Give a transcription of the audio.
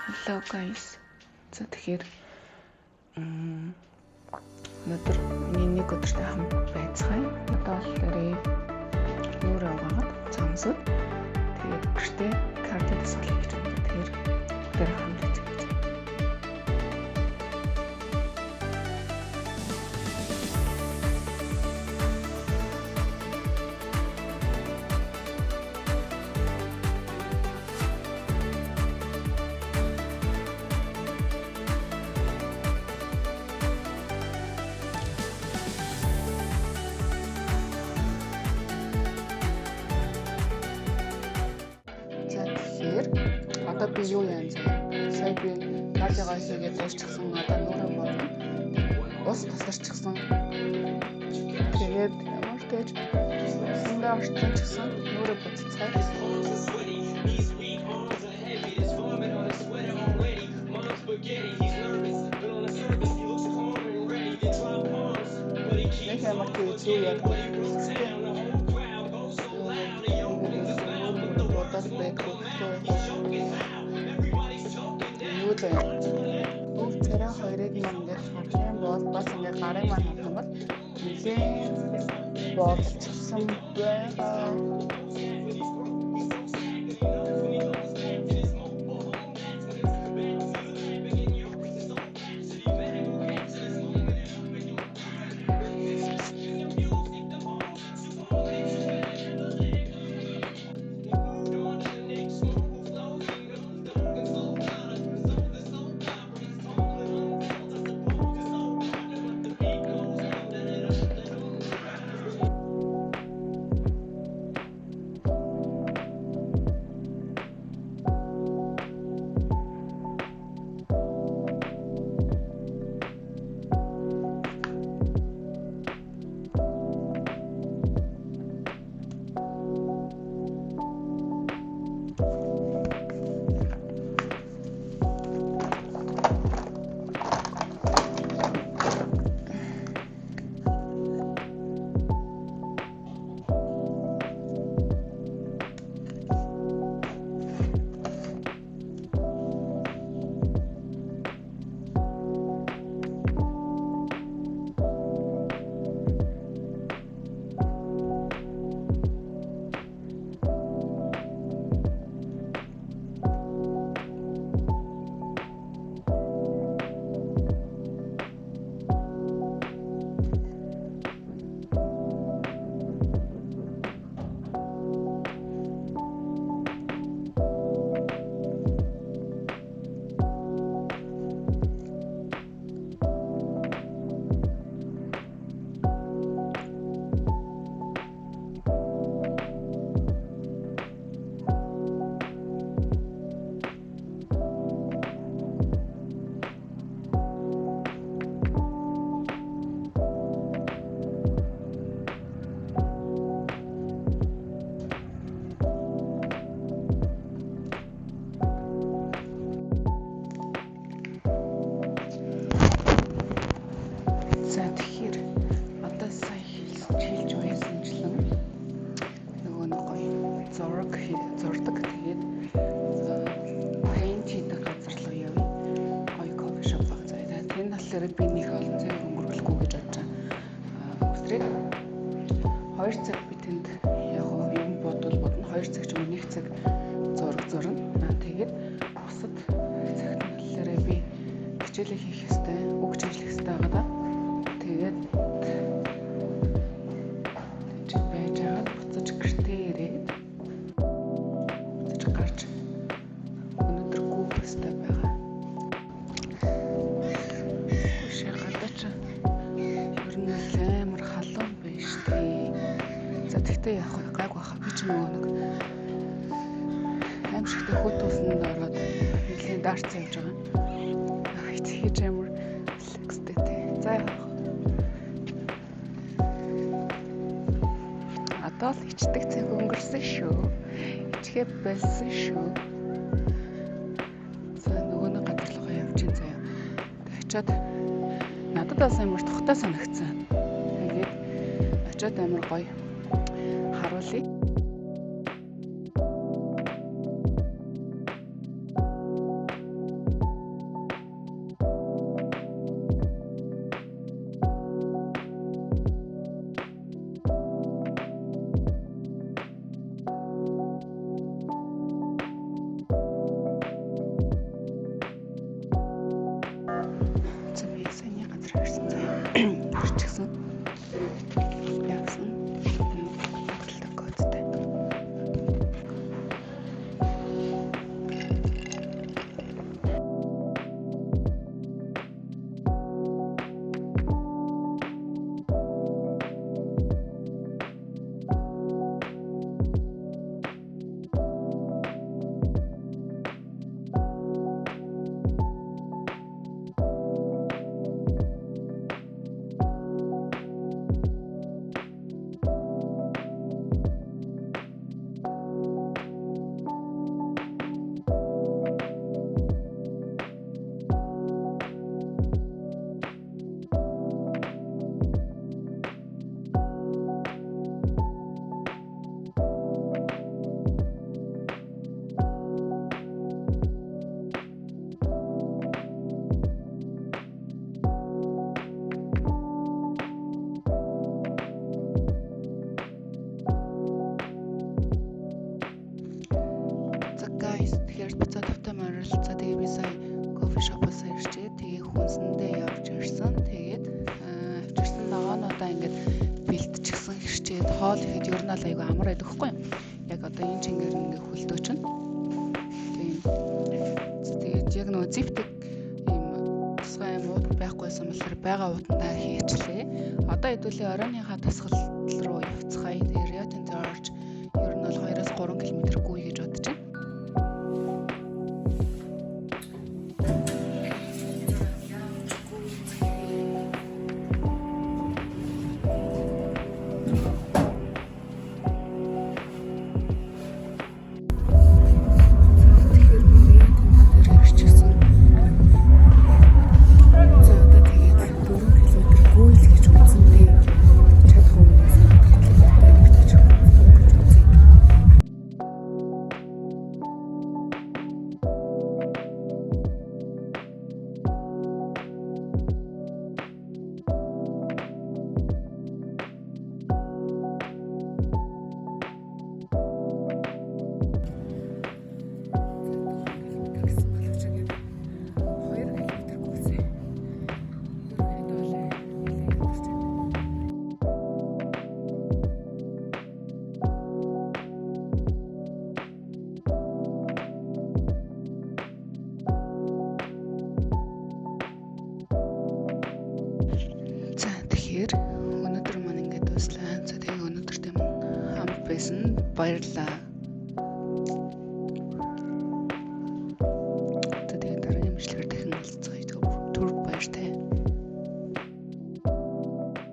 Hello guys. За тэгэхээр өнөөдөр миний нэг өдөртэй хамт байцгаая. Одоо болохоор нүүр аваад цамсууд тэгээд гэртээ картын дасгал хийж байна. Тэгэхээр бүгдээ хамт үзье. Одоо би юу яан зэ? Сая би радиогоо хийгээд дуусчихсан. Одоо нүүрэн бодно. Ус тасарчихсан. Тэгээд ямар ч сандаа орчихсан нүүрээ буцацгаа. Яг ямар ч зүйл яг Бүх царай хоёрыг ингээд харсан бол бас ингээд гарын маань хатсан бол нэлээд болчихсон байгаа. За тэгэхээр одоо сая хэлж байсанчлан нөгөө нэг гоё зурдаг тэгээд пейнт хийдэг газар руу явъя. Гоё кофе шоп баг заяа. Тэнд болохоор би нэг олон цаг өнгөрүүлэхгүй гэж бодож байгаа. Өсрээд 2 цаг би тэнд яг юм бодвол бодно. 2 цаг ч юм уу 1 цаг зураг зурна. Тэгээд бусад цагт нь болохоор би хичээлээ хийх ёстой, үг чиглэх ёстой байгаа. Тэгээд байж байгаа буцаж гэртээ ирээд буцаж гарч өнөөдөр гүүпстэй байгаа. Шахалдач ер нь амар халуун биш тий. За тэгтээ яг гайг баха би ч нөгөө нэг аимшигтэй хөт усанд ороод нэлийн дарц явж байгаа. Тэгэж амар флекстэй тий. За одоо л ичдэг цаг өнгөрсөн шүү. Ичгээ болсон шүү. За нөгөө нэг газар руу явж ин заяа. Очоод надад бас амар тухтай санагдсан. Тэгээд очоод амар гоё харуулъя. тэгэхээр буцаад тавтай морилцаа тэгээ би сая кофе шопоос ирчээ. Тэгээ хүнсэндээ явж ирсэн. Тэгээд авчирсан ногоонуудаа ингээд бэлтчихсэн хэрчээд хоол ихэд ер нь л айгүй амар байдаг хгүй юу? Яг одоо энэ чингээр ингээд хөлдөөчнө. Тэгээд яг нөгөө зэвтэг ийм тусгай аймууд байхгүйсэн болохоор байгаа утандаа хийчлээ. Одоо хэдүүлээ оройныхаа тасгал руу явцгаая. Тэгээд Риотын дээр орж ер нь бол 2-3 км гуй гэж бодож байна. Тэгэхээр өнөөдөр маань ингээд дуслаа. За тэгээ өнөөдөр тийм хамт байсан. Баярлалаа.